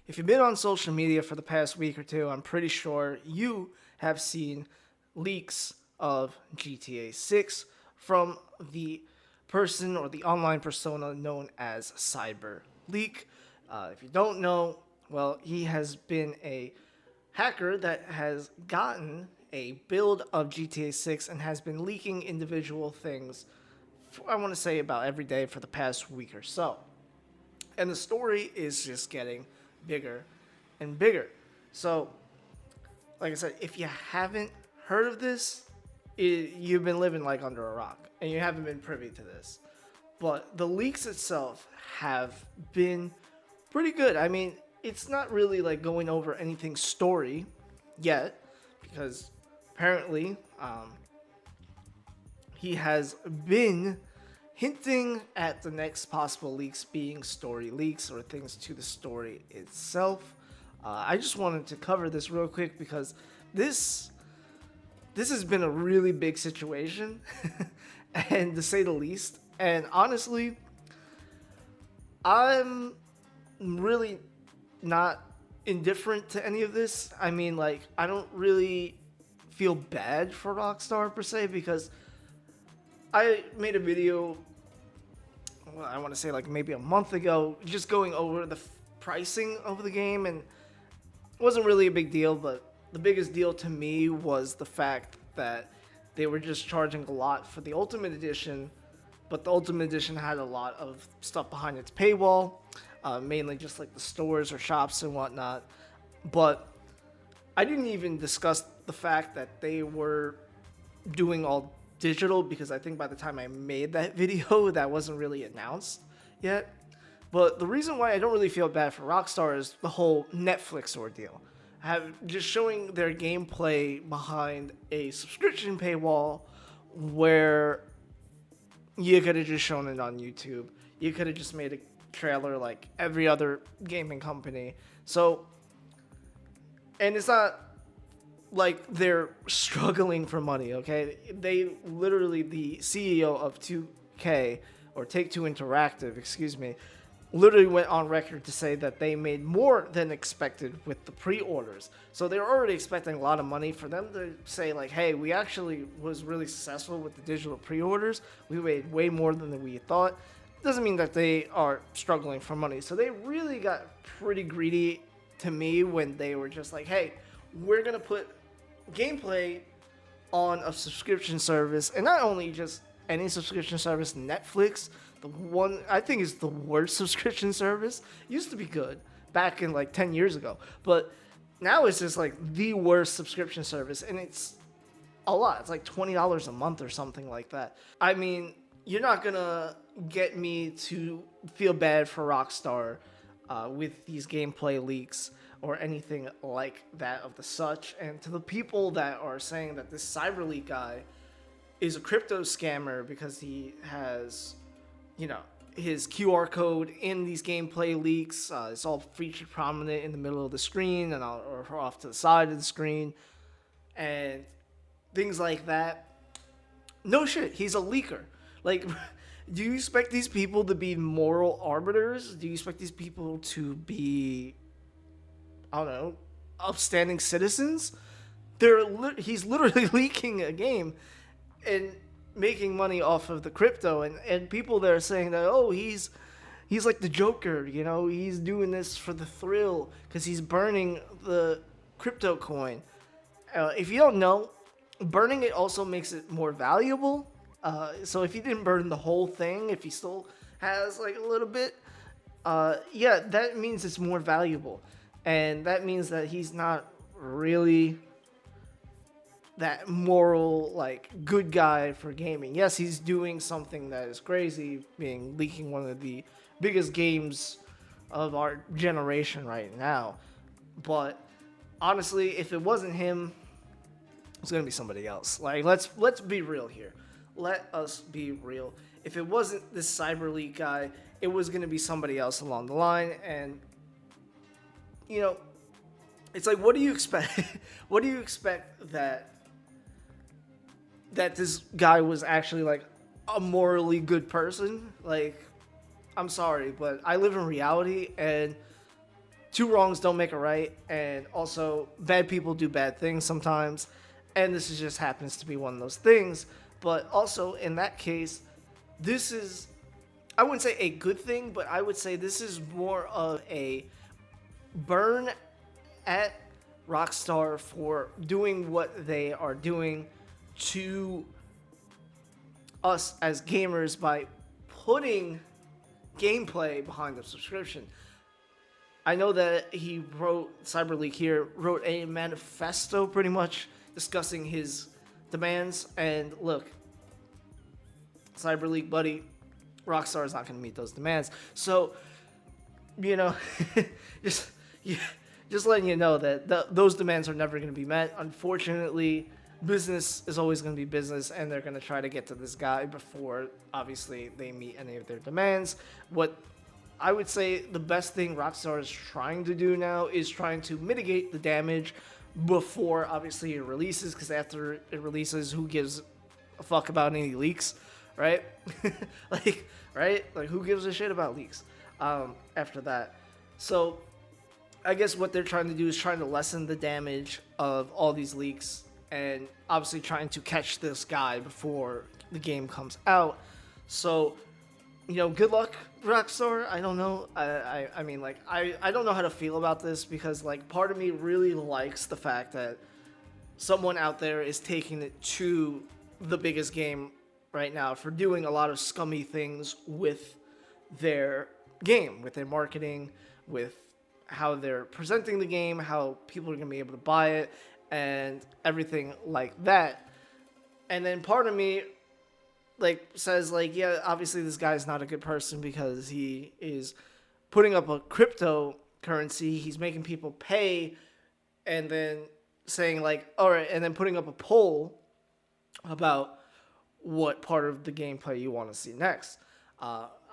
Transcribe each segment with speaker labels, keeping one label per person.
Speaker 1: If you've been on social media for the past week or two, I'm pretty sure you have seen leaks of GTA 6 from the person or the online persona known as CyberLeek. If you don't know, well, he has been a hacker that has gotten a build of GTA 6 and has been leaking individual things, for, I want to say about every day for the past week or so. And the story is just getting bigger and bigger. So, like I said, if you haven't heard of this, you've been living like under a rock and you haven't been privy to this. But the leaks itself have been pretty good. I mean, it's not really like going over anything story yet because apparently he has been hinting at the next possible leaks being story leaks or things to the story itself. I just wanted to cover this real quick because this this has been a really big situation, and to say the least. And honestly, I'm really not indifferent to any of this. I mean, like, I don't really feel bad for Rockstar per se because I made a video, well, I want to say like maybe a month ago, just going over the pricing of the game, and it wasn't really a big deal, but the biggest deal to me was the fact that they were just charging a lot for the Ultimate Edition, but the Ultimate Edition had a lot of stuff behind its paywall, mainly just like the stores or shops and whatnot. But I didn't even discuss the fact that they were doing all digital because I think by the time I made that video, that wasn't really announced yet. But the reason why I don't really feel bad for Rockstar is the whole Netflix ordeal. Just showing their gameplay behind a subscription paywall where you could have just shown it on YouTube. You could have just made a trailer like every other gaming company. So, and it's not like they're struggling for money, okay? They literally, the CEO of 2K, or Take-Two Interactive, excuse me, literally went on record to say that they made more than expected with the pre-orders. So they're already expecting a lot of money. For them to say like, hey, we actually was really successful with the digital pre-orders, we made way more than we thought, doesn't mean that they are struggling for money. So they really got pretty greedy to me when they were just like, hey, we're gonna put gameplay on a subscription service, and not only just any subscription service, Netflix, the one I think is the worst subscription service. Used to be good back in like 10 years ago, but now it's just like the worst subscription service, and it's a lot. It's like $20 a month or something like that. I mean, you're not gonna get me to feel bad for Rockstar with these gameplay leaks or anything like that of the such. And to the people that are saying that this CyberLeek guy is a crypto scammer because he has, you know, his QR code in these gameplay leaks, it's all featured prominent in the middle of the screen and or off to the side of the screen and things like that. No shit, he's a leaker. Like, do you expect these people to be moral arbiters? Do you expect these people to be, I don't know, upstanding citizens? He's literally leaking a game and making money off of the crypto, and people that are saying that, oh, he's like the Joker, you know, he's doing this for the thrill because he's burning the crypto coin. If you don't know, burning it also makes it more valuable. So if he didn't burn the whole thing, if he still has like a little bit, yeah, that means it's more valuable. And that means that he's not really that moral, like, good guy for gaming. Yes, he's doing something that is crazy, being leaking one of the biggest games of our generation right now. But honestly, if it wasn't him, it's gonna be somebody else. Like, let's be real here. Let us be real. If it wasn't this CyberLeek guy, it was gonna be somebody else along the line. And you know, it's like, what do you expect? What do you expect that this guy was actually like a morally good person? Like, I'm sorry, but I live in reality, and two wrongs don't make a right, and also bad people do bad things sometimes, and this is just happens to be one of those things. But also in that case, this is, I wouldn't say a good thing, but I would say this is more of a burn at Rockstar for doing what they are doing to us as gamers by putting gameplay behind the subscription. I know that he wrote, CyberLeek here, wrote a manifesto pretty much discussing his demands. And look, CyberLeek, buddy, Rockstar is not going to meet those demands. So, you know, just yeah, just letting you know that those demands are never going to be met. Unfortunately, business is always going to be business, and they're going to try to get to this guy before, obviously, they meet any of their demands. What I would say the best thing Rockstar is trying to do now is trying to mitigate the damage before, obviously, it releases, because after it releases, who gives a fuck about any leaks, right? Right? Like, who gives a shit about leaks after that? So, I guess what they're trying to do is trying to lessen the damage of all these leaks and obviously trying to catch this guy before the game comes out. So, you know, good luck, Rockstar. I don't know. I mean, like, I don't know how to feel about this because, like, part of me really likes the fact that someone out there is taking it to the biggest game right now for doing a lot of scummy things with their game, with their marketing, with how they're presenting the game, how people are going to be able to buy it, and everything like that. And then part of me, like, says, like, yeah, obviously this guy's not a good person because he is putting up a cryptocurrency, he's making people pay, and then saying, like, all right, and then putting up a poll about what part of the gameplay you want to see next.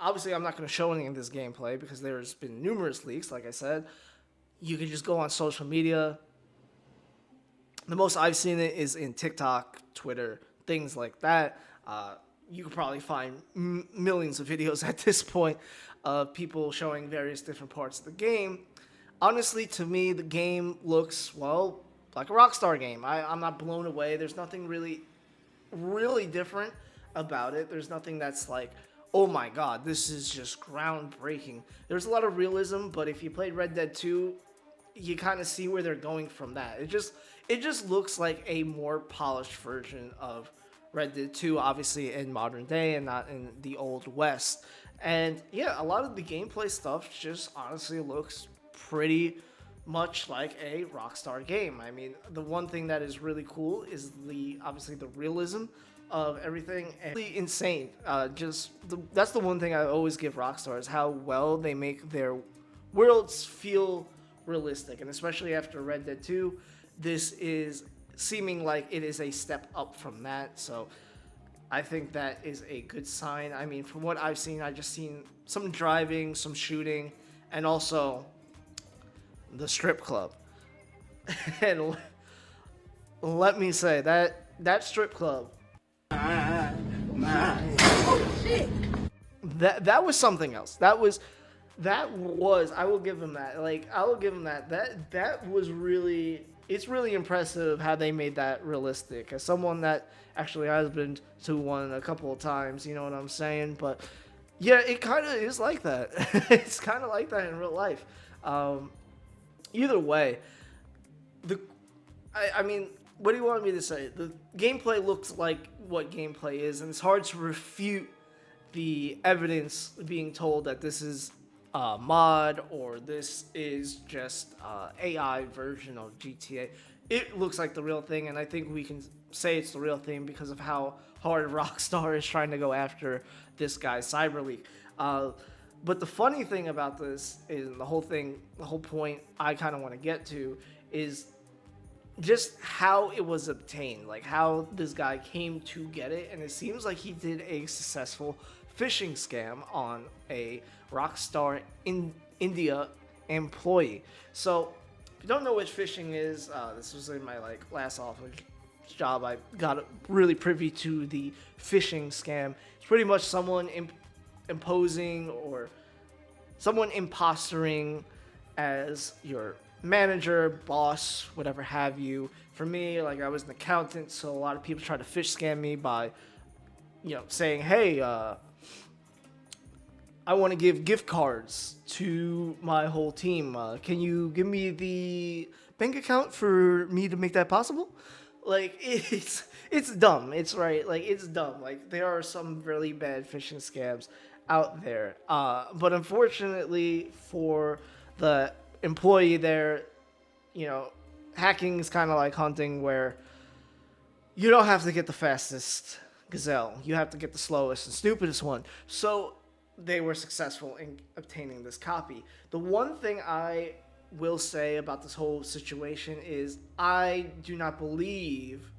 Speaker 1: Obviously, I'm not going to show any of this gameplay because there's been numerous leaks, like I said. You can just go on social media. The most I've seen it is in TikTok, Twitter, things like that. You could probably find millions of videos at this point of people showing various different parts of the game. Honestly, to me, the game looks, well, like a Rockstar game. I'm not blown away. There's nothing really different about it. There's nothing that's like, oh my god, this is just groundbreaking. There's a lot of realism, but if you played Red Dead 2, you kind of see where they're going from that. It just looks like a more polished version of Red Dead 2, obviously in modern day and not in the old west. And yeah, a lot of the gameplay stuff just honestly looks pretty much like a Rockstar game. I mean, the one thing that is really cool is obviously the realism of everything, and really insane. That's the one thing I always give Rockstar is how well they make their worlds feel realistic, and especially after Red Dead 2, this is seeming like it is a step up from that. So I think that is a good sign. I mean, from what I've seen, I've just seen some driving, some shooting, and also the strip club. And let me say that strip club, that was something else. That was I will give him that. Like, I will give him that. That was really, it's really impressive how they made that realistic. As someone that actually has been to one a couple of times, you know what I'm saying? But yeah, it kind of is like that. It's kind of like that in real life. Either way, I mean, what do you want me to say? The gameplay looks like what gameplay is, and it's hard to refute the evidence being told that this is a mod or this is just AI version of GTA. It looks like the real thing, and I think we can say it's the real thing because of how hard Rockstar is trying to go after this guy, CyberLeek. But the funny thing about this is the whole point I kind of want to get to is just how it was obtained, like how this guy came to get it. And it seems like he did a successful phishing scam on a Rockstar India employee. So if you don't know what phishing is, this was in my last office job. I got really privy to the phishing scam. It's pretty much someone imposing or someone impostoring as your manager, boss, whatever have you. For me, like I was an accountant, so a lot of people try to fish scam me by, saying, "Hey, I want to give gift cards to my whole team. Can you give me the bank account for me to make that possible?" Like it's dumb. It's right. Like it's dumb. Like there are some really bad phishing scams out there. But unfortunately for the employee there, you know, hacking is kind of like hunting, where you don't have to get the fastest gazelle. You have to get the slowest and stupidest one. So they were successful in obtaining this copy. The one thing I will say about this whole situation is I do not believe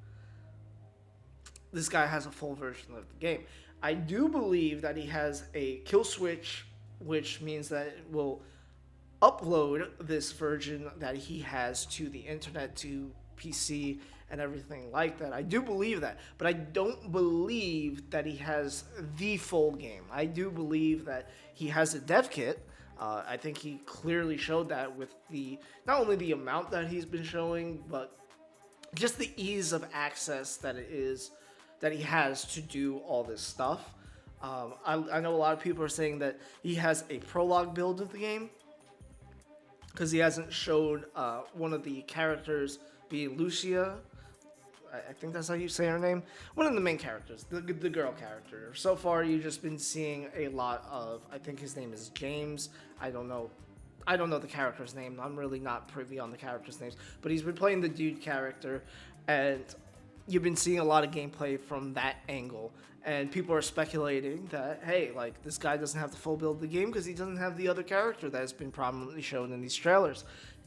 Speaker 1: this guy has a full version of the game. I do believe that he has a kill switch, which means that it will upload this version that he has to the internet, to PC, and everything like that. I do believe that, but I don't believe that he has the full game. I do believe that he has a dev kit. I think he clearly showed that with the not only the amount that he's been showing, but just the ease of access that it is that he has to do all this stuff. I know a lot of people are saying that he has a prologue build of the game because he hasn't showed one of the characters being Lucia. I think that's how you say her name. One of the main characters, the girl character. So far, you've just been seeing a lot of. I think his name is James. I don't know the character's name. I'm really not privy on the character's names. But he's been playing the dude character, and you've been seeing a lot of gameplay from that angle. And people are speculating that, hey, like, this guy doesn't have the full build of the game because he doesn't have the other character that has been prominently shown in these trailers.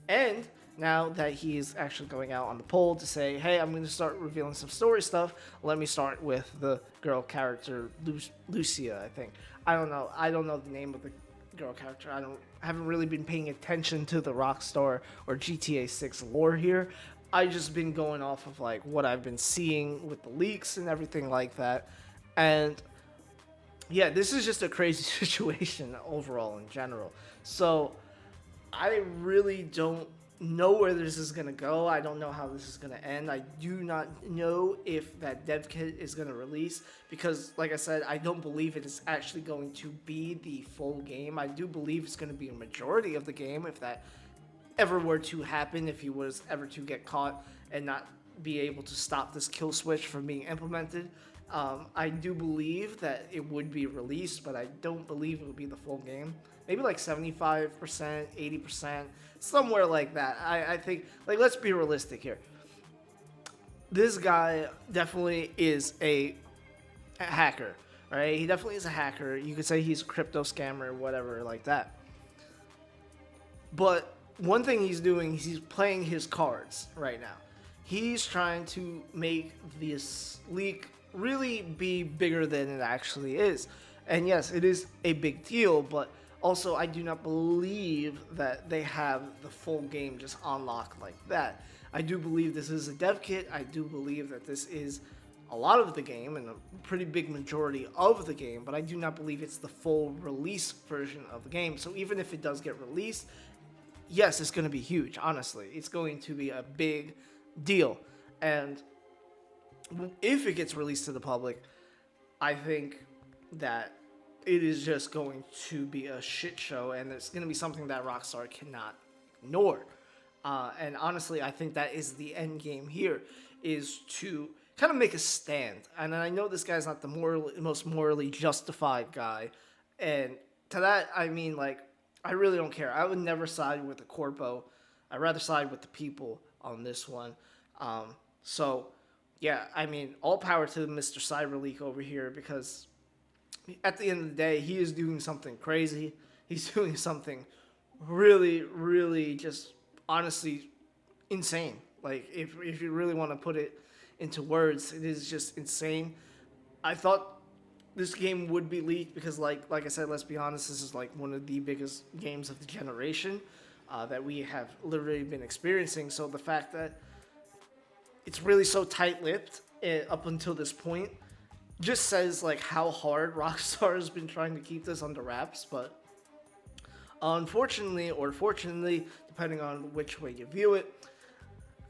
Speaker 1: And now that he is actually going out on the poll to say, hey, I'm going to start revealing some story stuff, let me start with the girl character, Lucia, I think. I don't know the name of the girl character. I haven't really been paying attention to the Rockstar or GTA 6 lore here. I just been going off of like what I've been seeing with the leaks and everything like that. And yeah, this is just a crazy situation overall in general. So I really don't know where this is going to go. I don't know how this is going to end. I do not know if that dev kit is going to release because, like I said, I don't believe it is actually going to be the full game. I do believe it's going to be a majority of the game if that ever were to happen, if he was ever to get caught and not be able to stop this kill switch from being implemented. I do believe that it would be released, but I don't believe it would be the full game. Maybe like 75%, 80%, somewhere like that. I think, like, let's be realistic here. This guy definitely is a hacker, right? He definitely is a hacker. You could say he's a crypto scammer, whatever, like that. But one thing he's doing is he's playing his cards right now. He's trying to make this leak really be bigger than it actually is. And yes, it is a big deal, but also I do not believe that they have the full game just unlocked like that. I do believe this is a dev kit. I do believe that this is a lot of the game and a pretty big majority of the game, but I do not believe it's the full release version of the game. So even if it does get released, yes, it's going to be huge, honestly. It's going to be a big deal. And if it gets released to the public, I think that it is just going to be a shit show, and it's going to be something that Rockstar cannot ignore. And honestly, I think that is the end game here, is to kind of make a stand. And I know this guy's not the most morally justified guy, and to that, I mean, like, I really don't care. I would never side with the corpo. I'd rather side with the people on this one. So, yeah, I mean, all power to Mr. CyberLeek over here, because at the end of the day, he is doing something crazy. He's doing something really, really just honestly insane. Like, if you really want to put it into words, it is just insane. I thought this game would be leaked because, like I said, let's be honest, this is like one of the biggest games of the generation that we have literally been experiencing. So the fact that it's really so tight-lipped up until this point just says like how hard Rockstar has been trying to keep this under wraps. But Unfortunately, or fortunately, depending on which way you view it,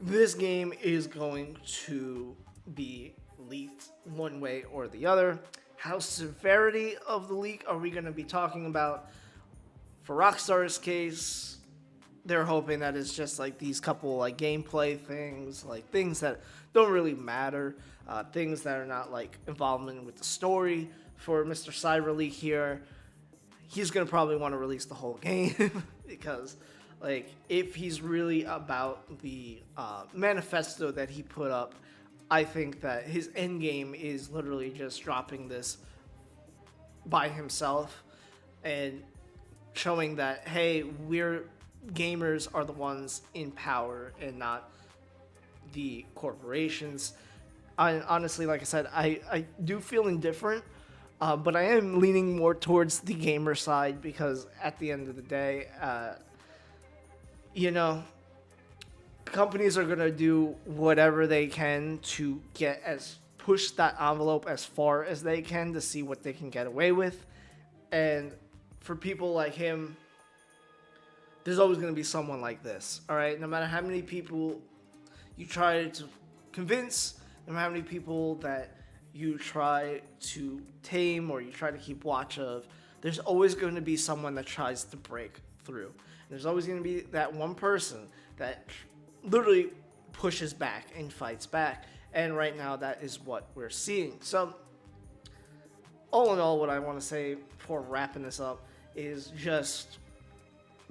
Speaker 1: this game is going to be leaked one way or the other. How severity of the leak are we going to be talking about? For Rockstar's case, they're hoping that it's just like these couple like gameplay things, like things that don't really matter, things that are not like involvement with the story. For Mr. CyberLeek here, he's gonna probably want to release the whole game because, like, if he's really about the manifesto that he put up, I think that his end game is literally just dropping this by himself and showing that, hey, we're gamers are the ones in power and not the corporations. I honestly, like I said, I do feel indifferent, but I am leaning more towards the gamer side because at the end of the day, you know, companies are gonna do whatever they can to get as push that envelope as far as they can to see what they can get away with, and for people like him, there's always going to be someone like this, all right? No matter how many people you try to convince, no matter how many people that you try to tame or you try to keep watch of, there's always going to be someone that tries to break through. There's always going to be that one person that literally pushes back and fights back. And right now, that is what we're seeing. So, all in all, what I want to say before wrapping this up is just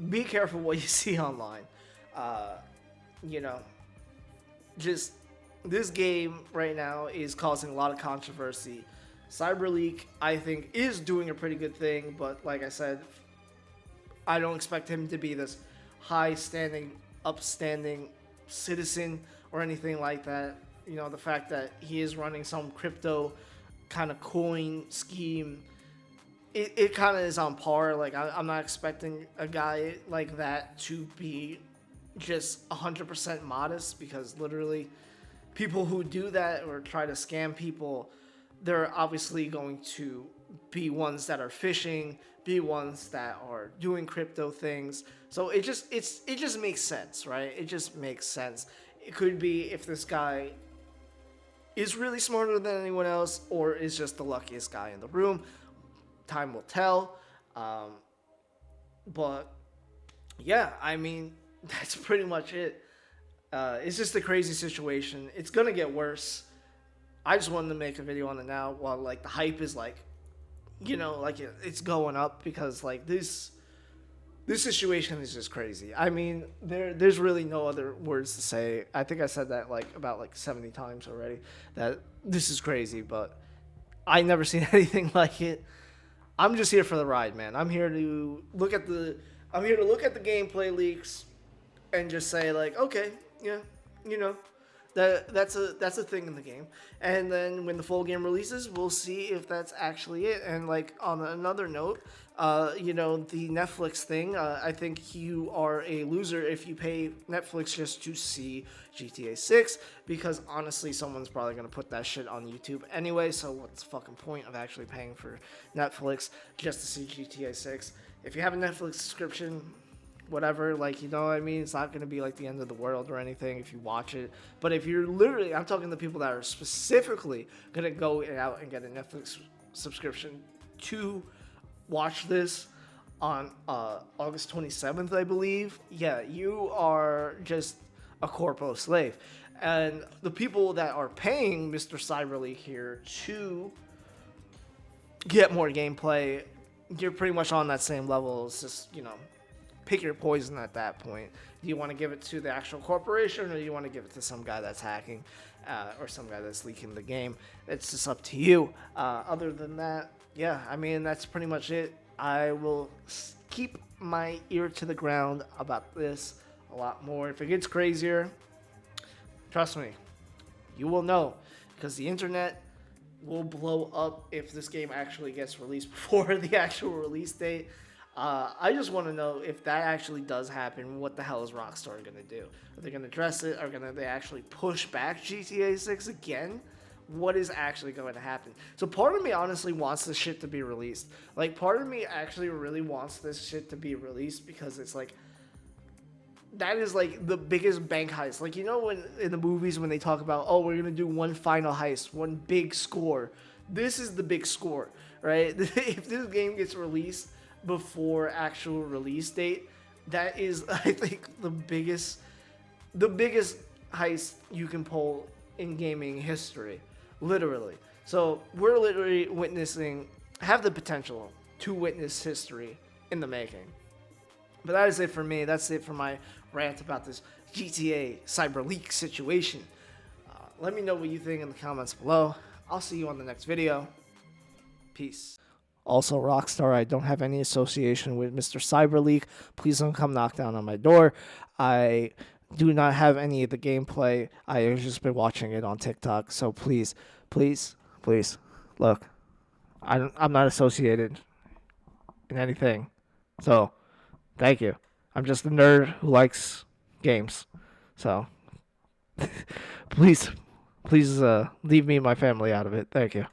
Speaker 1: be careful what you see online. You know, just this game right now is causing a lot of controversy. CyberLeek, I think, is doing a pretty good thing, but like I said, I don't expect him to be this high-standing, upstanding citizen or anything like that. You know, the fact that he is running some crypto kind of coin scheme, it kind of is on par. Like, I'm not expecting a guy like that to be just 100% modest, because literally people who do that or try to scam people, they're obviously going to be ones that are phishing, be ones that are doing crypto things. So it just makes sense, right? It just makes sense. It could be if this guy is really smarter than anyone else or is just the luckiest guy in the room. Time will tell. But yeah, I mean, that's pretty much it. It's just a crazy situation. It's gonna get worse. I just wanted to make a video on it now while like the hype is like, you know, like it's going up, because like this situation is just crazy. I mean, there's really no other words to say. I think I said that like about like 70 times already, that this is crazy, but I never seen anything like it. I'm just here for the ride, man. I'm here to look at the gameplay leaks and just say like, okay, yeah, you know, that's a thing in the game. And then when the full game releases, we'll see if that's actually it. And like on another note, you know, the Netflix thing, I think you are a loser if you pay Netflix just to see GTA 6, because honestly, someone's probably going to put that shit on YouTube anyway, so what's the fucking point of actually paying for Netflix just to see GTA 6? If you have a Netflix subscription, whatever, like, you know what I mean? It's not going to be like the end of the world or anything if you watch it. But if you're literally, I'm talking to people that are specifically going to go out and get a Netflix subscription to watch this on August 27th, I believe. Yeah, you are just a corpo slave. And the people that are paying Mr. CyberLeek here to get more gameplay, you're pretty much on that same level. It's just, you know, pick your poison at that point. Do you want to give it to the actual corporation, or do you want to give it to some guy that's hacking or some guy that's leaking the game? It's just up to you. Other than that, yeah, I mean, that's pretty much it. I will keep my ear to the ground about this a lot more. If it gets crazier, trust me, you will know, because the internet will blow up if this game actually gets released before the actual release date. I just want to know, if that actually does happen, what the hell is Rockstar going to do? Are they going to address it? Are they actually push back GTA 6 again? what is actually going to happen. So part of me honestly wants this shit to be released. Like, part of me actually really wants this shit to be released because it's like, that is like the biggest bank heist. Like, you know, when in the movies when they talk about, oh, we're gonna do one final heist, one big score. This is the big score, right? If this game gets released before actual release date, that is, I think, the biggest heist you can pull in gaming history, literally. So we're literally have the potential to witness history in the making. But that is it for me. That's it for my rant about this GTA CyberLeek situation. Let me know what you think in the comments below. I'll see you on the next video. Peace. Also, Rockstar, I don't have any association with Mr. CyberLeek. Please don't come knock down on my door. I do not have any of the gameplay. I have just been watching it on TikTok. So please, please, please, look, I'm not associated in anything. So, thank you. I'm just a nerd who likes games. So, please, leave me and my family out of it. Thank you.